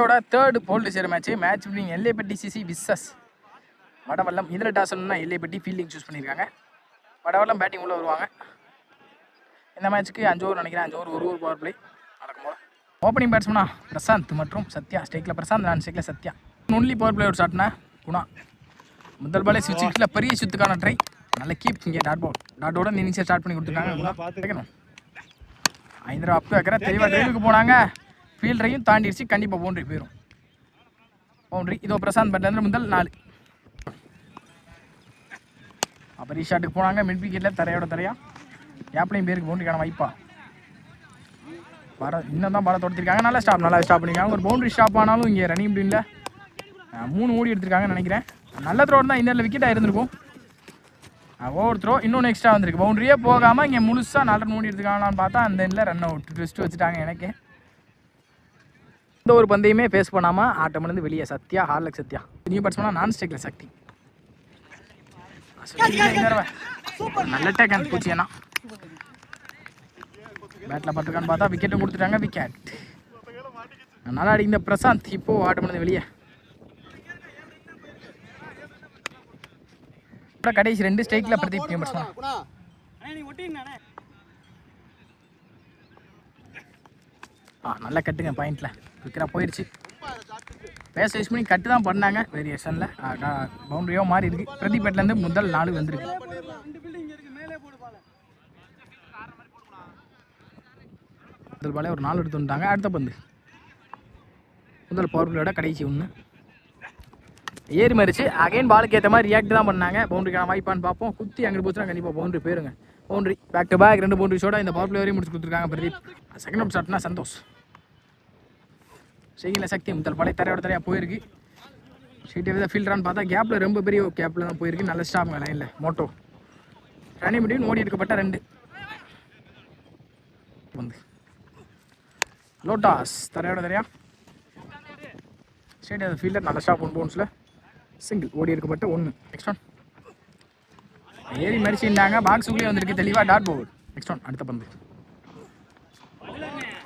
இந்தியாவோட தேர்ட் போல்டு சேர match between Ellaipatti CC versus Vadavallam. இதில் டாஸ் சொல்லணும்னா எல்லைப்பட்டி ஃபீல்டிங் சூஸ் பண்ணியிருக்காங்க. வடவல்லம் பேட்டிங் உள்ள வருவாங்க. இந்த மேட்ச்சுக்கு 5 ஓவர் நினைக்கிறேன். 5 ஓவர் ஒரு பவர் பிளே நடக்கும் போல. ஓப்பனிங் பேட்ஸ்மனா பிரசாந்த் மற்றும் சத்யா. ஸ்டேக்கில் பிரசாந்த், நான் ஸ்டேக்கில் சத்யா. ஒன்லி பவர் பிளே ஒரு ஷாட்னா குணா. முதல் பாலே சுவிட்சில் பெரிய சுத்துக்கான ட்ரை. நல்ல கீப். இங்கே டாட்டோட இன்னிங்ஸை ஸ்டார்ட் பண்ணி கொடுத்துருக்காங்க. 5 ரூபா அப் வைக்கிற தெளிவாக ட்ரைவுக்கு போனாங்க. ஃபீல்டரையும் தாண்டிடுச்சு. கண்டிப்பாக பவுண்டரி போயிடும். பவுண்டரி இதோ பிரசாந்த் பேட்லேருந்து முதல் 4. அப்போ ரீஷாட்டுக்கு போனாங்க. மிட் விக்கெட்டில் தரையா கேப்லையும் பேருக்கு பவுண்டரிக்கான வாய்ப்பா இன்னும் தான் பாலை தொடுத்திருக்காங்க. நல்லா ஸ்டாப் பண்ணியிருக்காங்க. ஒரு பவுண்டரி ஸ்டாப் ஆனாலும் இங்கே ரன்னிங் பிடியில் 3 ஓடி எடுத்திருக்காங்கன்னு நினைக்கிறேன். நல்ல த்ரோ தான். இந்த விக்கெட்டாக இருந்திருக்கும். ஓவர் த்ரோ இன்னொன்று எக்ஸ்ட்ரா வந்திருக்கு. பவுண்டரியே போகாமல் இங்கே முழுசாக 4 ரன் ஓடி எடுத்துருக்காங்களான்னு பார்த்தா அந்த இதில் ரன் அவுட் ட்விஸ்ட் வச்சுட்டாங்க. எனக்கு இந்த ஒரு பந்தையுமே ஃபேஸ் பண்ணாமல் ஆட்டம்லேருந்து வெளியே சத்யா. ஹார்லக் சத்யா. நியூ பேட்ஸ்மேனா நான் ஸ்டேக்கில் சக்தி. நல்ல டேக்கன் பூச்சியண்ணா. பேட்டில் பட்டிருக்கான்னு பார்த்தா விக்கெட்டும் கொடுத்துட்டாங்க. விக்கெட் நல்லா அடிக்கிற பிரசாந்த் இப்போது ஆட்டம்லேருந்து வெளியே. கடைசி 2 ஸ்டேக்கில் பிரதீப் நியூ பேட்ஸ்மேன். நல்லா கட்டுங்க பாயிண்டில். விற்கிறா போயிடுச்சு. பேஸ் யூஸ் பண்ணி கட்டு தான் பண்ணாங்க. வேரியேஷனில் பவுண்டரியோ மாறி இருக்கு. பிரதீப் பேட்லேருந்து முதல் 4 வந்திருக்கு. முதல் பாலே ஒரு 4 எடுத்து வந்துட்டாங்க. அடுத்த பந்து முதல் பவர் பிளேயோட கடைசி 1 ஏறி மறிச்சு அகைன் பாலுக்கு ஏற்ற மாதிரி ரியாக்ட் தான் பண்ணாங்க. பவுண்டரிக்கான வாய்ப்பான்னு பார்ப்போம். குத்தி அங்கே போச்சுன்னா கண்டிப்பாக பவுண்டரி போயிருங்க. பவுண்டரி பேக் டு பேக் 2 பவுண்டரிஸோட இந்த பவர் பிளே வரையும் முடிச்சு கொடுத்துருக்காங்க பிரதீப். செகண்ட் அவுட் ஷாட்னா சந்தோஷ். செய்யல சக்தி முதல் பாலே தரையாக போயிருக்கு. ஷீட்டை வித ஃபீல்டரான்னு பார்த்தா கேப்பில் ரொம்ப பெரிய கேப்பில் தான் போயிருக்கு. நல்ல ஸ்டாப்புங்க லைனில் மோட்டோ. ரன்னிங் முடியும் ஓடி எடுக்கப்பட்ட 2 வந்து லோட்டாஸ் தரையா ஸ்டேட் ஃபீல்டர். நல்ல ஸ்டாப் 1 பவுன்ஸில் சிங்கிள் ஓடி எடுக்கப்பட்ட 1. நெக்ஸ்ட் ஒன் ஏறி மறிச்சுட்டாங்க. பாக்ஸுக்குள்ளேயே வந்திருக்கு தெளிவாக. Dot ball. நெக்ஸ்ட் ஒன் அடுத்த பந்து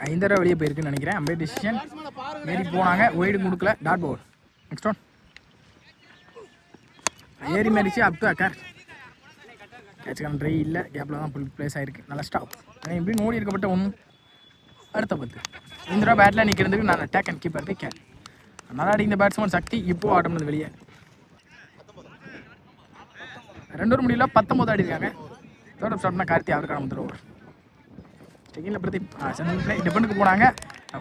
5 ரூபா வெளியே போயிருக்குன்னு நினைக்கிறேன். அம்பே டிசிஷன். ஏறி போனாங்க. ஒய்டு கொடுக்கல. Dot ball. நெக்ஸ்ட் ஒன் ஏறி மறிச்சு அப் டு அக்கர். கேட்சுக்கான ட்ரை இல்லை. கேப்பில் தான் ஃபுல் பிளேஸ் ஆகிருக்கு. நல்ல ஸ்டாப். இப்படி ஓடி எடுக்கப்பட்ட 1. அடுத்த பந்து 5 ரூபா பேட்டில் நிற்கிறதுக்கு நான் டேக் அண்ட் கீப்பர் விக்கெட். நல்லா அடிக்கிற பேட்ஸ்மேன் சக்தி இப்போது ஆட்டம்னது வெளியே. 2 ஓவர் முடியல 19 ஆடிருக்காங்க. தேர்ட் ஸ்டார்ட்னா கார்த்தி. அவருக்கான முதல் ஓவர். செகண்டில் பிரதீப் சென்ட்ரல் பிளே டிஃபெண்டுக்கு போனாங்க.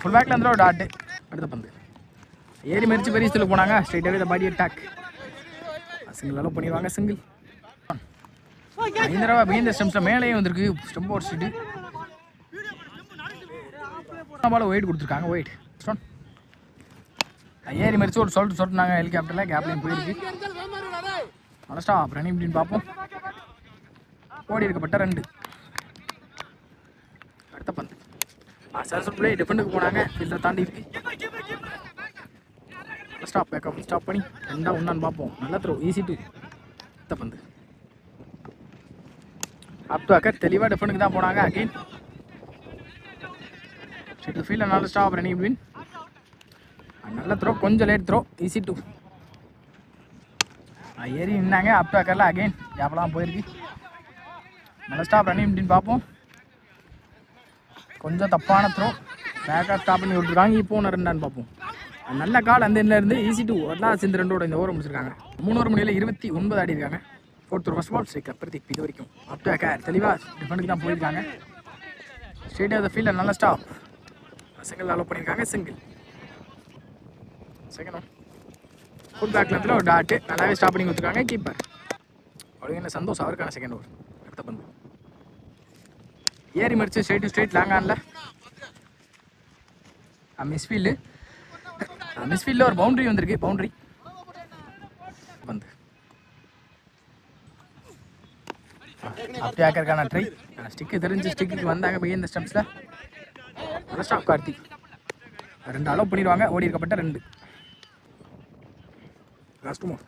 ஃபுல் பேக்கில் இருந்தால் ஒரு டாட்டு. அடுத்த பந்து ஏறி மறிச்சு பெரிய ஸ்டில் போனாங்க. ஸ்ட்ரைட்டாகவே இந்த பாடி அட்டாக். சிங்கிள் அளவு பண்ணிடுவாங்க. சிங்கிள் 5 ரூபா பிஹைண்ட் தி ஸ்டம்ப்ஸில் மேலேயே வந்திருக்கு. ஸ்டம்ப் ஓவர் ஸ்ட்ரீட்டு பால் ஒயிட் கொடுத்துருக்காங்க. ஒயிட் ஏறி மறிச்சு ஒரு சொல்லிட்டுனாங்க ஹெலிகாப்டரில். கேப்லையும் போயிருக்கு. நல்ல ஸ்டாப். ரன்னிங் அப்படின்னு பார்ப்போம். ஓடி எடுக்கப்பட்ட 2. அடுத்த பந்து சரஸ்வத் பிளே டிஃபெண்டுக்கு போனாங்க. ஃபீல்டர் தாண்டி இருக்கு. ஸ்டாப் பேக்கப் ஸ்டாப் பண்ணி 2 1 பார்ப்போம். நல்ல த்ரோ ஈஸி டு. அடுத்த பந்து அப் டு அக்கர். தெளிவாக டிஃபெண்டுக்கு தான் போனாங்க. அகெயின் ஃபீல்டர் நல்ல ஸ்டாப். ரன்னிங் பிட்வீன் நல்ல த்ரோ. கொஞ்சம் லேட் த்ரோ. Easy to. ஏறி நின்னாங்க. அப் டு அக்கரில் அகெயின் கேப்லாம் போயிருக்கு. நல்ல ஸ்டாப். ரன்னிங் பிட்வீன் பார்ப்போம். கொஞ்சம் தப்பான த்ரோ. பேக்காக ஸ்டாப் பண்ணி விட்டுருக்காங்க. இப்போ ஒன்று 2 பார்ப்போம். நல்ல கால் அந்த இருந்து ஈஸி டு. எல்லாம் சேர்ந்து 2 இந்த ஓவர் முடிச்சிருக்காங்க. 3 ஓவர் முடியல 29 ஆடி இருக்காங்க. 4th over first ball striker Pradeep. இது வரைக்கும் அப் டு அக்கர் தெளிவாக டிஃபெண்டுக்கு தான் போயிருக்காங்க. ஸ்ட்ரெயிட் ஆஃப் த ஃபீல்டர் நல்ல ஸ்டாப். சிங்கிள் அலோவ் பண்ணியிருக்காங்க. சிங்கிள் செகண்ட் ஒன் ஃபுல் பேக்கில் ஒரு டாட்டு. நல்லாவே ஸ்டாப் பண்ணி கொடுத்துருக்காங்க கீப்பர். அப்படிங்கிற சந்தோஷ். அவருக்கான செகண்ட் ஓவர். அடுத்த பந்து ஏறி மறிச்சு ஸ்ட்ரெயிட் டு ஸ்ட்ரெயிட் லாங் ஆனில் மிஸ்ஃபீல்டில் ஒரு பவுண்டரி வந்திருக்கு. பவுண்டரி பந்து அப்படியே ஆக்கிறதுக்கான ட்ரை. ஸ்டிக்கு தெரிஞ்சு ஸ்டிக்கு வந்தாங்க பிஹைண்ட் தி ஸ்டம்ப்ஸில். நல்ல ஸ்டாப் கார்த்தி. 2 அலோவ் பண்ணிடுவாங்க. ஓடி இருக்கப்பட்ட 2. லாஸ்ட் மோர்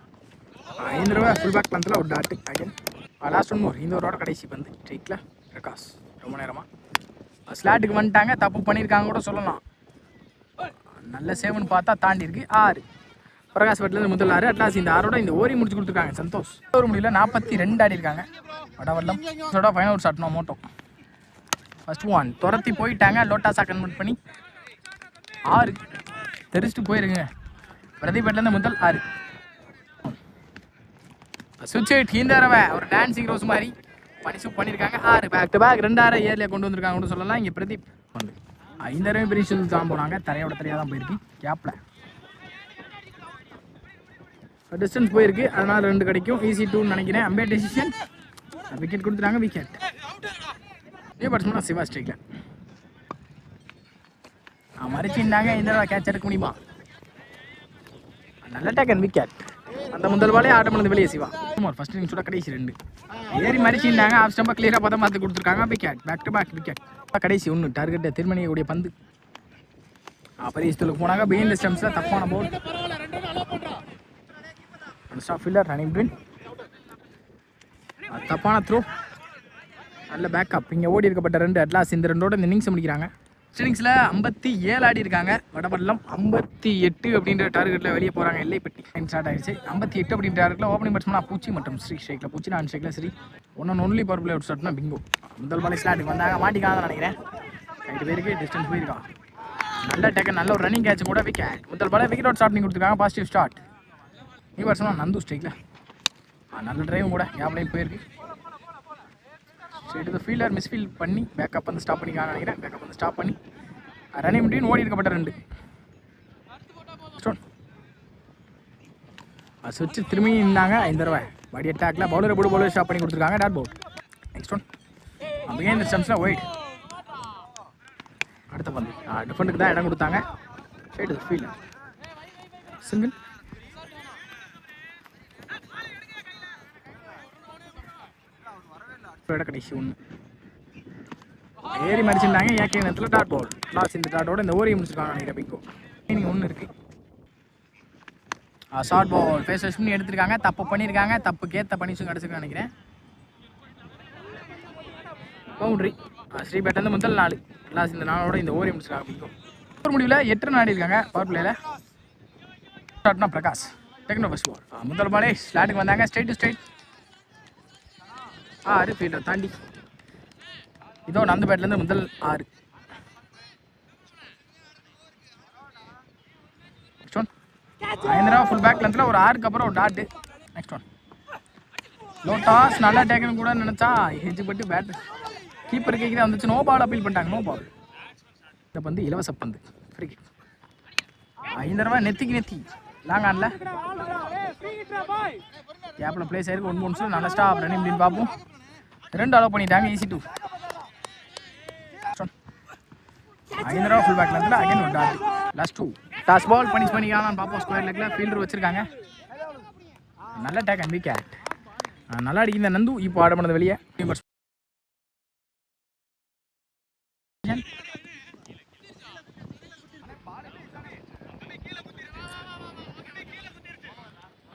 5 ரூபா ஃபுல் பேக் பந்தில் ஒரு dot. Again last one more. இந்த ஓவரோட கடைசி பந்து ஸ்ட்ரைக்கில் பிரகாஷ். ரொம்ப நேரமாக ஸ்லாட்டுக்கு வந்துட்டாங்க. தப்பு பண்ணியிருக்காங்க கூட சொல்லலாம். நல்ல சேவன் பார்த்தா தாண்டி இருக்கு 6. பிரகாஷ் பட்டிலேருந்து முதல் 6. அட்லாஸ் இந்த 6ஓட இந்த ஓரி முடிச்சு கொடுத்துருக்காங்க. சந்தோஷ் ஒரு முடியல 42 ஆடி இருக்காங்க. வடவல்லம் ஃபைனல் ஒரு ஷாட் மோட்டோ. ஃபர்ஸ்ட் ஒன் துரத்தி போயிட்டாங்க. லோட்டாஸாக கன்வெர்ட் பண்ணி 6 தெரிச்சுட்டு போயிருக்குங்க. பிரதீப் பட்டிலேருந்து முதல் 6. சுவிட்ச் இந்த தடவை ஒரு டான்சிங் ரோஸ் மாதிரி பனிஷ் பண்ணியிருக்காங்க. 6 பேக் டு பேக் 2 6 ஏர்லியாக கொண்டு வந்திருக்காங்கன்னு சொல்லலாம். இங்கே பிரதீப் வந்து 5 தடவை பெரிய ஷூஸ் தான் போனாங்க. தரையோட தரையாக தான் போயிருக்கு. கேப்பில் டிஸ்டன்ஸ் போயிருக்கு. அதனால் 2 கிடைக்கும். ஈஸி 2ன்னு நினைக்கிறேன். அம்பே டெசிஷன் விக்கெட் கொடுத்துட்டாங்க. விக்கெட் நியூ பேட்ஸ்மேன் சிவா ஸ்ட்ரைக்கில் மறைச்சிருந்தாங்க. இந்த தடவை கேட்ச் எடுக்க முடியுமா? நல்ல டேக்கன் விக்கெட். அந்த முதல் பாலே ஆட்டம் இருந்து வெளியே சிவா. ஃபர்ஸ்ட் இன்னிங்ஸோட கடைசி 2 ஏறி மறிச்சிருந்தாங்க. ஆஃப் ஸ்டம்பை கிளியராக பார்த்தா பார்த்து கொடுத்துருக்காங்க. Wicket back to back wicket. கடைசி 1 டார்கெட்டை தீர்மானிக்கக்கூடிய பந்து. பரிசுக்கு போனாங்க. பிஹைண்ட் ஸ்டம்ப்ஸில் தப்பான பவுல். Stop fielder running பிரின். தப்பான த்ரோ. நல்ல பேக்கப். இங்கே ஓடி இருக்கப்பட்ட 2 அட்லாஸ் இந்த 2ஓட இந்த இன்னிங்ஸ் முடிக்கிறாங்க. இன்னிங்ஸில் 57 ஆடி இருக்காங்க. வடபல்லம் 58 அப்படின்ற டார்கெட்டில் வெளியே போகிறாங்க. எல்லைப்பட்டி ஸ்டார்ட் ஆயிடுச்சு. 58 அப்படின்ற டார்கெட்டில் ஓப்பனிங் பேட்ஸ்மேன் பூச்சி மற்றும் ஸ்ரீ ஸ்ட்ரைக்கில் பூச்சி நான் ஸ்ட்ரைக்கில் Sri only power play out ஸ்டார்ட்னா பிங்கோ. முதல் பாலே ஸ்லாட்டுக்கு வந்தாங்க. மாட்டிக்காங்க நினைக்கிறேன். 2 பேருக்கு டிஸ்டன்ஸ் போயிருக்கான். நல்ல டேக்கன். நல்ல ஒரு ரன்னிங் கேட்ச் கூட. விக்கெட். முதல் பாலே விக்கெட் அவுட் ஸ்டார்ட் பண்ணி கொடுத்துருக்காங்க. Positive start. New batsman Nandu ஸ்ட்ரைக்கில் நல்ல டிரைவும் கூட. கேப்லையும் போயிருக்கு. ஸ்ட்ரைட் ஃபீல்டர் மிஸ்ஃபீல் பண்ணி பேக்கப் வந்து ஸ்டாப் பண்ணிக்காங்க நினைக்கிறேன். பேக்கப் வந்து ஸ்டாப் பண்ணி ரன்னிங் முடியும். ஓடி இருக்கப்பட்ட 2 ஸ்டோன் சுவிட்ச் திரும்பி இருந்தாங்க. இந்த தடவை பாடி அட்டாக்ல பவுலரை போட்டு பவுலர் ஸ்டாப் பண்ணி கொடுத்துருக்காங்க. Dot ball. Next one behind ஸ்டம்ப்ஸில் ஒயிட். அடுத்த பந்து டிஃபெண்டுக்கு தான் இடம் கொடுத்தாங்க. Straight fielder single. கடைசி 1 ஏறி மறிச்சிருந்தாங்க. ஏகே நேரத்தில் டாட் பால். லாஸ்ட் இந்த டாட்டோட இந்த ஓரியை முடிச்சிருக்காங்க நினைக்கிறேன். பிங்கோ இன்னும் 1 இருக்கு. ஷார்ட் பால் ஃபேஸ் வாஷ் பண்ணி எடுத்திருக்காங்க. தப்பு பண்ணியிருக்காங்க. தப்புக்கு ஏற்ற பனிஷும் கிடச்சிருக்கான்னு நினைக்கிறேன். பவுண்ட்ரி. ஸ்ரீபேட்டிலேருந்து முதல் 4. லாஸ்ட் இந்த 4ஓட இந்த ஓரியை முடிச்சிருக்காங்க. பிங்கோ ஒரு முடிவில் 8 ரன் ஆடி இருக்காங்க. பவர் பிளேயில் ஸ்டார்ட்னா பிரகாஷ் டெக்னோ ஃபர்ஸ்ட் பால். முதல் பாலே ஸ்லாட்டுக்கு வந்தாங்க. ஸ்ட்ரைட் டு ஸ்ட்ரைட் 6 ஃபீல்டர் தாண்டி. இதோ நந்து பேட்லேருந்து முதல் 6. நெக்ஸ்ட் ஒன் ஐந்தரா ஃபுல் பேக் லென்த்தில் ஒரு 6க்கு அப்புறம் ஒரு டாட்டு. நெக்ஸ்ட் ஒன் லோட்டாஸ் நல்லா டேக்கன் கூட நினச்சா ஹெஜ் பட்டு பேட் கீப்பர் கேட்குது வந்துச்சு. நோ பால் அப்பீல் பண்ணிட்டாங்க. No ball. இந்த பந்து இலவச பந்து ஃப்ரீ கிக். 5 தடவை நெத்திக்கு நெத்தி லாங் ஆன்ல கேப்பில் பிளேஸ் ஆயிருக்கு. 1 பவுன்ஸ் நல்ல ஸ்டாப் ரன்னிங் அப்படின்னு பார்ப்போம். 2 அலோவ் பண்ணிட்டாங்க. ஈஸி 2. 5 தடவை ஃபுல் பேக்ல இருந்தால் அகைன் ஒரு dot. Last 2 toss ball finish பண்ணிக்கலாம் பார்ப்போம். ஸ்கொயர் லெக்கில் ஃபீல்டர் வச்சிருக்காங்க. நல்ல டேக் அண்ட் விக்கெட். நல்லா அடிக்கிற நந்து இப்போ ஆட பண்ணது வெளியே.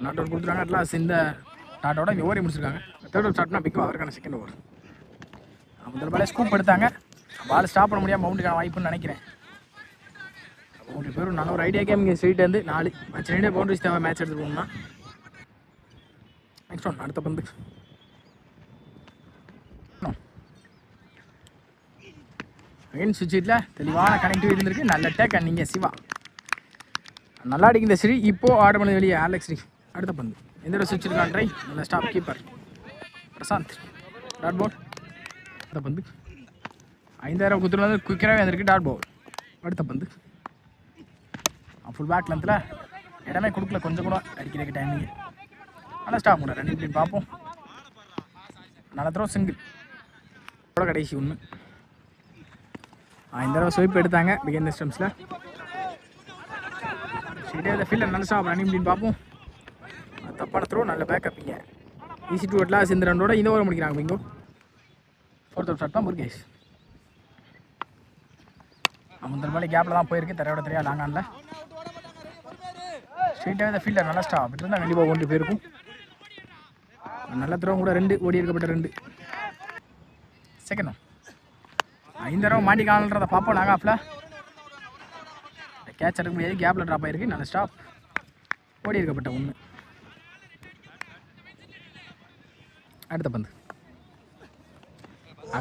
நாட் அவுட் கொடுத்துருக்காங்க. அட்லாஸ் இந்த டாட்டோட இங்கே ஓவரி முடிச்சிருக்காங்க. தேர்ட் ஓவர் ஸ்டார்ட்னா பிக்கோ அவருக்கான செகண்ட் ஓவர். முதல் பாலே ஸ்கூப் எடுத்தாங்க. பால் ஸ்டாப் பண்ண முடியாமல் பவுண்டரிக்கான வாய்ப்புன்னு நினைக்கிறேன். பவுண்டரி பேரும் நல்ல ஒரு ஐடியா கேம். இங்கே ஸ்ட்ரெயிட் வந்து 4 மேட்ச் 2 பவுண்டரிஸ் தேவை மேட்ச் எடுத்து போகணும்னா. நெக்ஸ்ட் ஒன் அடுத்த பந்து. மெயின் சுவிட்சில் தெளிவான கனெக்டிவ் இருந்திருக்கு. நல்ல டேக் நீங்கள் சிவா நல்லா அடிக்கிற ஸ்ரீ இப்போது ஆட பண்ணது வெளியே. ஆலெக்ஸ் ஸ்ரீ அடுத்த பந்து. எந்த சுவிட்ச் இருக்கான் ட்ரை. நல்ல stop keeper Prashant dot ball. அடுத்த பந்து 5000 குத்துரு வந்து குயிக்கராகவே வந்திருக்கு. Dot ball. அடுத்த பந்து ஃபுல் பேக் லென்த்தில் இடமே கொடுக்கல. கொஞ்சம் கூட அடிக்கிறதுக்கு டைமிங். நல்லா ஸ்டாப் கூட ரன்னிங் அப்படின்னு பார்ப்போம். நல்ல த்ரோ சிங்கிள் கூட. கடைசி 1 இந்த தடவை ஸ்வைப் எடுத்தாங்க பிகின் ஸ்டம்ஸில். ஸ்ட்ரெயிட்டாக ஃபீல்டர் நல்ல ஸ்டாப் ரன்னிங் அப்படின்னு பார்ப்போம். தப்பான த்ரோ. நல்ல பேக்கப். இங்கே ஈஸி 2 அட்லாஸ் இந்த 2ஓட இந்த ஓவர் முடிக்கிறாங்க. பிங்கோ 4th ஸ்டார்ட் தான் முருகேஷ். முதல் பாலே கேப்பில் தான் போயிருக்கு. தரையோட தெரியா லாங் ஆனில் ஸ்ட்ரெயிட்டாகவே இந்த ஃபீல்டர் நல்லா ஸ்டாப் விட்டு இருந்தால் கண்டிப்பாக ஓடி போயிருக்கும். நல்ல த்ரோ கூட. 2 ஓடி இருக்கப்பட்ட 2 செகண்ட் 5 தடவை மாட்டி காணன்றதை பார்ப்போம். நாங்கள் ஆஃபில் கேட்ச் எடுக்க முடியாது, கேப்பில் ட்ராப் ஆகிருக்கு. நல்ல ஸ்டாப், ஓடி இருக்கப்பட்ட 1. அடுத்த பந்து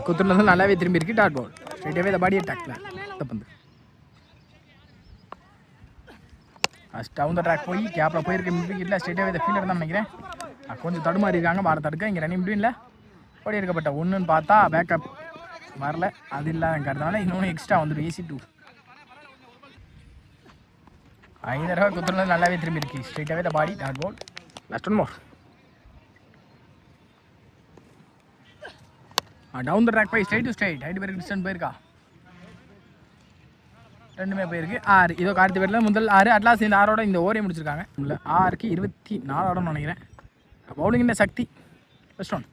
குத்துலேருந்து நல்லாவே திரும்பி இருக்கு. டாட் பால், ஸ்ட்ரைட்டாகவே இந்த பாடி அட்டாக்ல. அடுத்த பந்து டவுன் த ட்ராக் போய் கேப்பில் போயிருக்கு. மிட் விக்கெட்டில் ஸ்ட்ரைட்டாகவே இந்த ஃபீல்டர் தான் நினைக்கிறேன். கொஞ்சம் தடுமாறி இருக்காங்க. பாட தடுக்க இங்கே ரன்னிங் பிட்வீனில் ஓடி இருக்கப்பட்ட 1ன்னு பார்த்தா பேக்கப் வரல. அது இல்லாத கருதுனால இன்னொன்று எக்ஸ்ட்ரா வந்துடும். ஈஸி 2. 5 தடவை குத்துறது நல்லாவே திரும்பி இருக்கு. ஸ்ட்ரைட்டாகவே the body dot ball. Last 1 more. Down the track போய் ஸ்ட்ரைட் டு ஸ்ட்ரைட். 5 பேருக்கு டிஸ்டன்ஸ் போயிருக்கா, 2மே போயிருக்கு. 6 இதோ கார்த்தி பேரில் முதல் 6. அட்லாஸ் இந்த 6ஓட இந்த ஓவரே முடிச்சிருக்காங்க. இல்லை 6க்கு 24 ஆடணும்னு நினைக்கிறேன். பவுலிங்கிற சக்தி ஃபர்ஸ்ட் 1.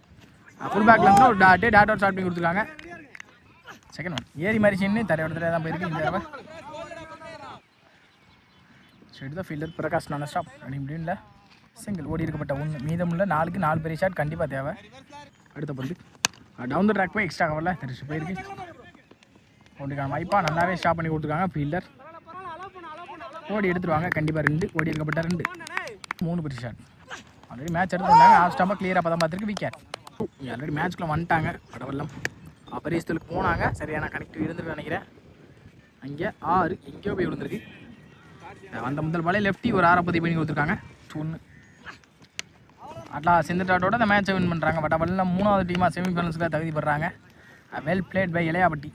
ஃபுல் பேக்கில் இருந்தால் ஒரு டாட் அவுட் ஸ்டார்ட் பண்ணி கொடுத்துருக்காங்க. செகண்ட் 1 ஏறி மாதிரி சின்ன தரையோட தரையாக தான் போயிருக்கு. இந்த தடவை ஸ்ட்ரைட் தான் ஃபீல்டர் பிரகாஷ். நல்ல ஸ்டாப், ரன்னிங் பிட்வீனில் சிங்கிள். ஓடி இருக்கப்பட்ட 1. மீதமுள்ள 4க்கு 4 பெரிய ஷாட் கண்டிப்பாக தேவை. அடுத்த பந்து டவுன் த ட்ராக் போய் எக்ஸ்ட்ரா கவரில் தெரிச்சு போயிருக்கு. ஓடிக்கான வாய்ப்பாக நல்லாவே ஸ்டாப் பண்ணி கொடுத்துருக்காங்க. ஃபீல்டர் ஓடி எடுத்துருவாங்க கண்டிப்பாக. 2 ஓடி இருக்கப்பட்ட 2. 3 பெரிய ஷாட். ஆல்ரெடி மேட்ச் எடுத்து வந்தாங்க. ஆஃப் ஸ்டாம்பாக கிளியராக பதம் பார்த்துருக்கு. விக்கெட். ஆல்ரெடி மேட்ச்க்குள்ளே வந்துட்டாங்க. வடவெல்லாம் பரிசத்துக்கு போனாங்க. சரியான கனெக்டிவ் இருந்துருக்கு நினைக்கிறேன். அங்கே 6 எங்கேயோ போய் விழுந்திருக்கு. அந்த முதல் பாலே லெஃப்டி ஒரு 6 பதிவு பண்ணி கொடுத்துருக்காங்க. 1. அட்லாஸ் இந்த டாட்டோட இந்த மேட்சை வின் பண்ணுறாங்க. வடவெல்லாம் 3வது டீமாக செமிஃபைனல்ஸுக்காக தகுதி பெறாங்க. Well played by இளையாபட்டி.